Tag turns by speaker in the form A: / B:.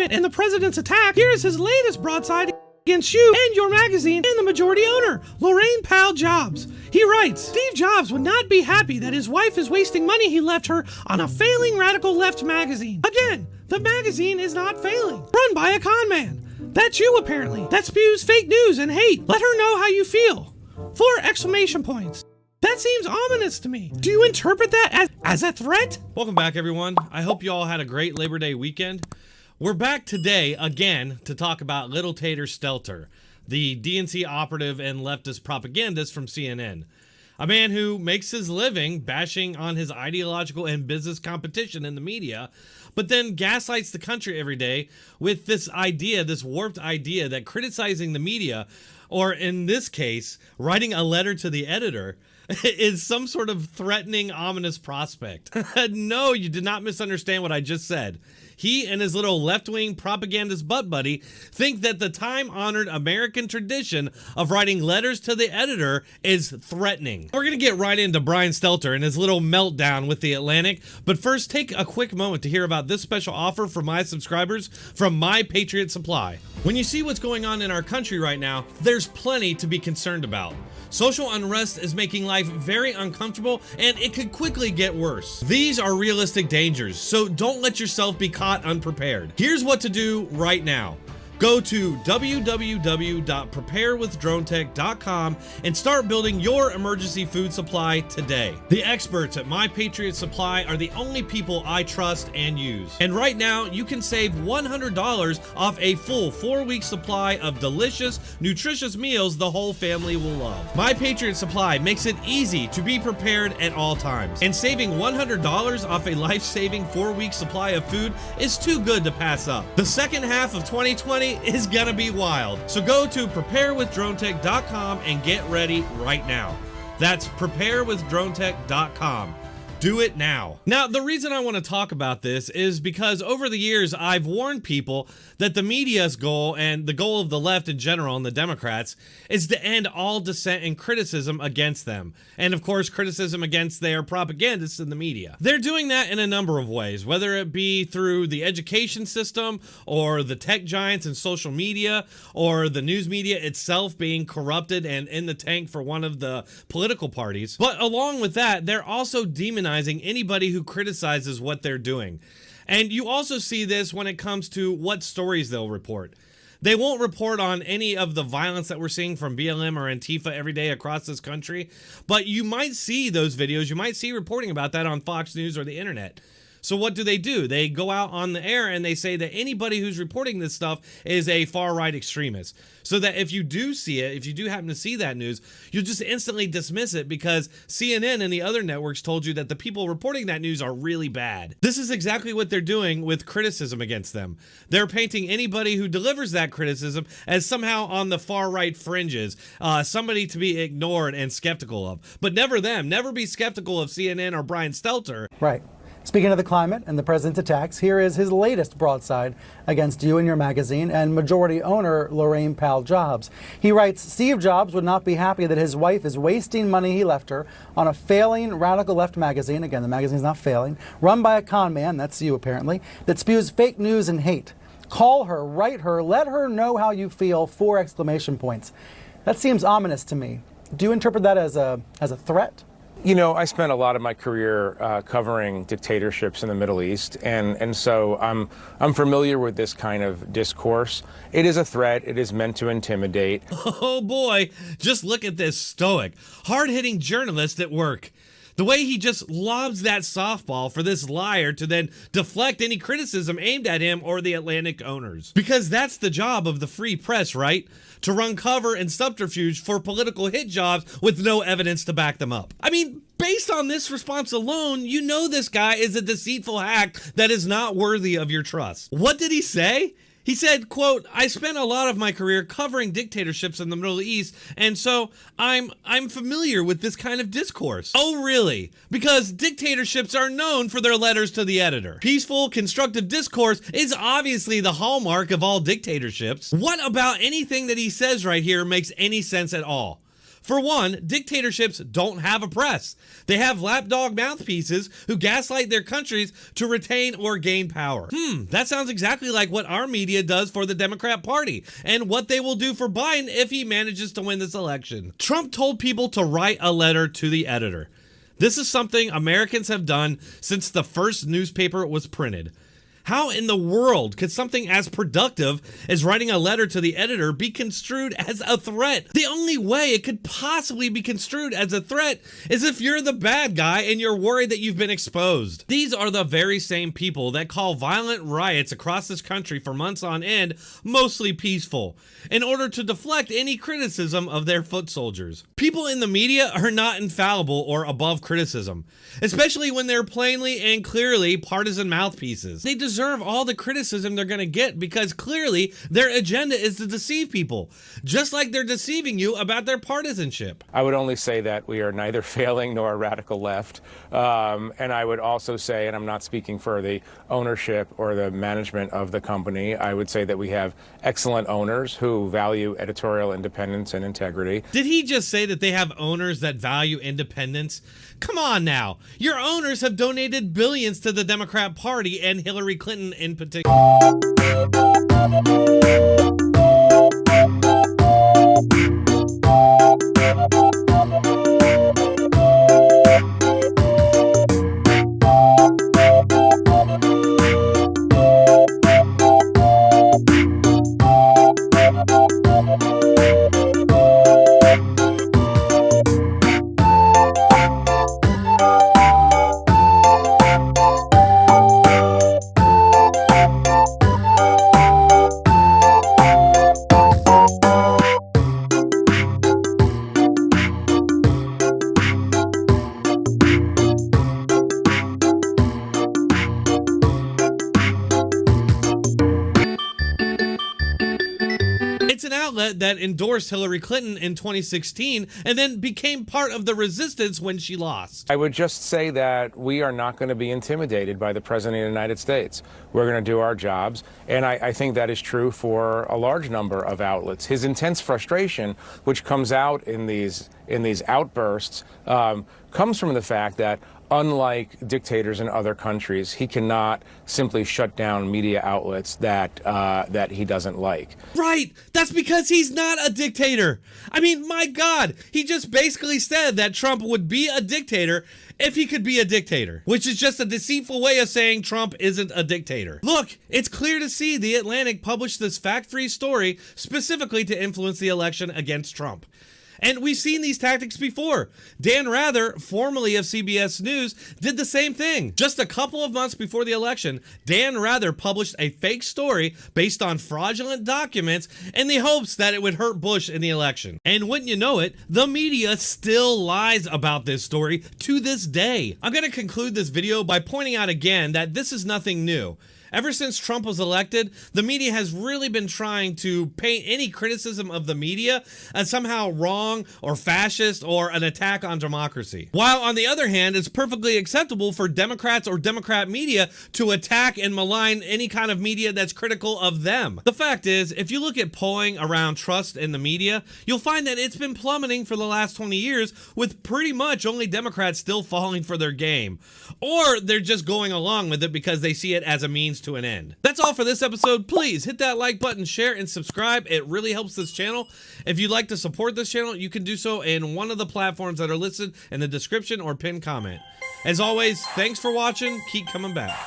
A: climate and the president's attack, here's his latest broadside against you and your magazine and the majority owner, Lorraine Powell Jobs. He writes, Steve Jobs would not be happy that his wife is wasting money he left her on a failing radical left magazine. Again, the magazine is not failing. Run by a con man. That's you, apparently. That spews fake news and hate. Let her know how you feel. 4 exclamation points. That seems ominous to me. Do you interpret that as a threat?
B: Welcome back, everyone. I hope you all had a great Labor Day weekend. We're back today again to talk about Little Tater Stelter, the DNC operative and leftist propagandist from CNN. A man who makes his living bashing on his ideological and business competition in the media, but then gaslights the country every day with this idea, this warped idea that criticizing the media, or in this case, writing a letter to the editor, is some sort of threatening, ominous prospect. No, you did not misunderstand what I just said. He and his little left-wing propagandist butt buddy think that the time-honored American tradition of writing letters to the editor is threatening. We're going to get right into Brian Stelter and his little meltdown with The Atlantic, but first take a quick moment to hear about this special offer for my subscribers from My Patriot Supply. When you see what's going on in our country right now, there's plenty to be concerned about. Social unrest is making life very uncomfortable, and it could quickly get worse. These are realistic dangers, so don't let yourself be caught unprepared. Here's what to do right now. Go to www.preparewithdronetek.com and start building your emergency food supply today. The experts at My Patriot Supply are the only people I trust and use. And right now, you can save $100 off a full 4-week supply of delicious, nutritious meals the whole family will love. My Patriot Supply makes it easy to be prepared at all times. And saving $100 off a life-saving 4-week supply of food is too good to pass up. The second half of 2020 is gonna be wild. So go to preparewithdronetek.com and get ready right now. That's preparewithdronetek.com. Do it now. Now, the reason I want to talk about this is because over the years, I've warned people that the media's goal and the goal of the left in general and the Democrats is to end all dissent and criticism against them. And of course, criticism against their propagandists in the media. They're doing that in a number of ways, whether it be through the education system or the tech giants and social media or the news media itself being corrupted and in the tank for one of the political parties. But along with that, they're also demonizing anybody who criticizes what they're doing. And you also see this when it comes to what stories they'll report. They won't report on any of the violence that we're seeing from BLM or Antifa every day across this country, but you might see those videos, you might see reporting about that on Fox News or the internet. So what do? They go out on the air and they say that anybody who's reporting this stuff is a far-right extremist. So that if you do see it, if you do happen to see that news, you'll just instantly dismiss it because CNN and the other networks told you that the people reporting that news are really bad. This is exactly what they're doing with criticism against them. They're painting anybody who delivers that criticism as somehow on the far-right fringes, somebody to be ignored and skeptical of. But never them. Never be skeptical of CNN or Brian Stelter.
C: Right. Speaking of the climate and the president's attacks, here is his latest broadside against you and your magazine and majority owner Lorraine Powell Jobs. He writes, Steve Jobs would not be happy that his wife is wasting money he left her on a failing radical left magazine, again the magazine's not failing, run by a con man, that's you apparently, that spews fake news and hate. Call her, write her, let her know how you feel, 4 exclamation points. That seems ominous to me. Do you interpret that as a threat?
D: You know, I spent a lot of my career covering dictatorships in the Middle East, and so I'm familiar with this kind of discourse. It is a threat. It is meant to intimidate.
B: Oh boy, just look at this stoic, hard-hitting journalist at work. The way he just lobs that softball for this liar to then deflect any criticism aimed at him or the Atlantic owners. Because that's the job of the free press, right? To run cover and subterfuge for political hit jobs with no evidence to back them up. I mean, based on this response alone, you know this guy is a deceitful hack that is not worthy of your trust. What did he say? He said, quote, I spent a lot of my career covering dictatorships in the Middle East, and so I'm familiar with this kind of discourse. Oh, really? Because dictatorships are known for their letters to the editor. Peaceful, constructive discourse is obviously the hallmark of all dictatorships. What about anything that he says right here makes any sense at all? For one, dictatorships don't have a press. They have lapdog mouthpieces who gaslight their countries to retain or gain power. That sounds exactly like what our media does for the Democrat Party and what they will do for Biden if he manages to win this election. Trump told people to write a letter to the editor. This is something Americans have done since the first newspaper was printed. How in the world could something as productive as writing a letter to the editor be construed as a threat? The only way it could possibly be construed as a threat is if you're the bad guy and you're worried that you've been exposed. These are the very same people that call violent riots across this country for months on end mostly peaceful, in order to deflect any criticism of their foot soldiers. People in the media are not infallible or above criticism, especially when they're plainly and clearly partisan mouthpieces. They deserve all the criticism they're going to get because clearly their agenda is to deceive people, just like they're deceiving you about their partisanship.
D: I would only say that we are neither failing nor a radical left. And I would also say, and I'm not speaking for the ownership or the management of the company, I would say that we have excellent owners who value editorial independence and integrity.
B: Did he just say that they have owners that value independence? Come on now. Your owners have donated billions to the Democrat Party and Hillary Clinton in particular. It's an outlet that endorsed Hillary Clinton in 2016 and then became part of the resistance when she lost.
D: I would just say that we are not going to be intimidated by the President of the United States. We're going to do our jobs, and I think that is true for a large number of outlets. His intense frustration, which comes out in these outbursts, comes from the fact that unlike dictators in other countries, he cannot simply shut down media outlets that he doesn't like.
B: Right! That's because he's not a dictator. I mean, my God, he just basically said that Trump would be a dictator if he could be a dictator, which is just a deceitful way of saying Trump isn't a dictator. Look, it's clear to see The Atlantic published this fact-free story specifically to influence the election against Trump. And we've seen these tactics before. Dan Rather, formerly of CBS News, did the same thing. Just a couple of months before the election, Dan Rather published a fake story based on fraudulent documents in the hopes that it would hurt Bush in the election. And wouldn't you know it, the media still lies about this story to this day. I'm going to conclude this video by pointing out again that this is nothing new. Ever since Trump was elected, the media has really been trying to paint any criticism of the media as somehow wrong or fascist or an attack on democracy. While on the other hand, it's perfectly acceptable for Democrats or Democrat media to attack and malign any kind of media that's critical of them. The fact is, if you look at polling around trust in the media, you'll find that it's been plummeting for the last 20 years, with pretty much only Democrats still falling for their game. Or they're just going along with it because they see it as a means to an end. That's all for this episode. Please hit that like button, share, and subscribe. It really helps this channel. If you'd like to support this channel, you can do so in one of the platforms that are listed in the description or pinned comment. As always, thanks for watching. Keep coming back.